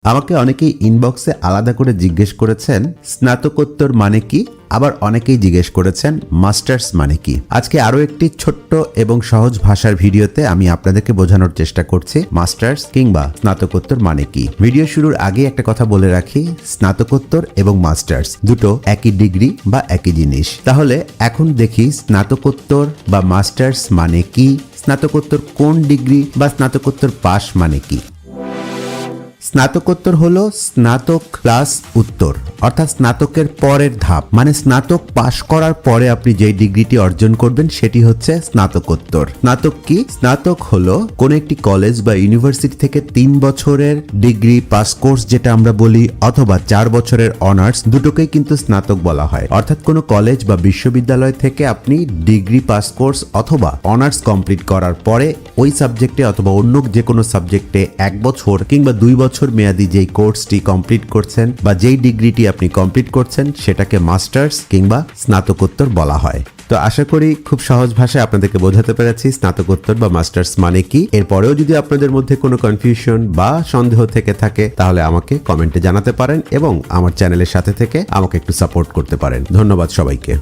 আমাকে অনেকেই ইনবক্সে আলাদা করে জিজ্ঞেস করেছেন স্নাতকোত্তর মানে কি, আবার অনেকেই জিজ্ঞেস করেছেন মাস্টার্স মানে কি। আজকে আরো একটি ছোট্ট এবং সহজ ভাষার ভিডিওতে আমি আপনাদেরকে বোঝানোর চেষ্টা করছি মাস্টার্স কিংবা স্নাতকোত্তর মানে কি। ভিডিও শুরুর আগে একটা কথা বলে রাখি, স্নাতকোত্তর এবং মাস্টার্স দুটো একই ডিগ্রি বা একই জিনিস। তাহলে এখন দেখি স্নাতকোত্তর বা মাস্টার্স মানে কি, স্নাতকোত্তর কোন ডিগ্রি বা স্নাতকোত্তর পাস মানে কি। স্নাতকোত্তর হলো স্নাতক প্লাস উত্তর, অর্থাৎ স্নাতকের পরের ধাপ, মানে স্নাতক পাশ করার পরে আপনি যে ডিগ্রিটি অর্জন করবেন সেটি হচ্ছে স্নাতকোত্তর। স্নাতক কি? স্নাতক হলো কোন একটি কলেজ বা ইউনিভার্সিটি থেকে 3 বছরের ডিগ্রি পাস কোর্স যেটা আমরা বলি, অথবা 4 বছরের অনার্স, দুটোকেই কিন্তু স্নাতক বলা হয়। অর্থাৎ কোনো কলেজ বা বিশ্ববিদ্যালয় থেকে আপনি ডিগ্রি পাস কোর্স অথবা অনার্স কমপ্লিট করার পরে ওই সাবজেক্টে অথবা অন্য যে কোনো সাবজেক্টে 1 বছর কিংবা 2 বছর মেয়াদী যেই কোর্সটি কমপ্লিট করছেন বা যেই ডিগ্রিটি আপনি কমপ্লিট করছেন সেটাকে মাস্টার্স কিংবা স্নাতকোত্তর বলা হয়। তো আশা করি খুব সহজ ভাষায় আপনাদেরকে বোঝাতে পেরেছি স্নাতকোত্তর বা মাস্টার্স মানে কি। এরপরেও যদি আপনাদের মধ্যে কোনো কনফিউশন বা সন্দেহ থেকে থাকে তাহলে আমাকে কমেন্টে জানাতে পারেন এবং আমার চ্যানেলের সাথে থেকে আমাকে একটু সাপোর্ট করতে পারেন। ধন্যবাদ সবাইকে।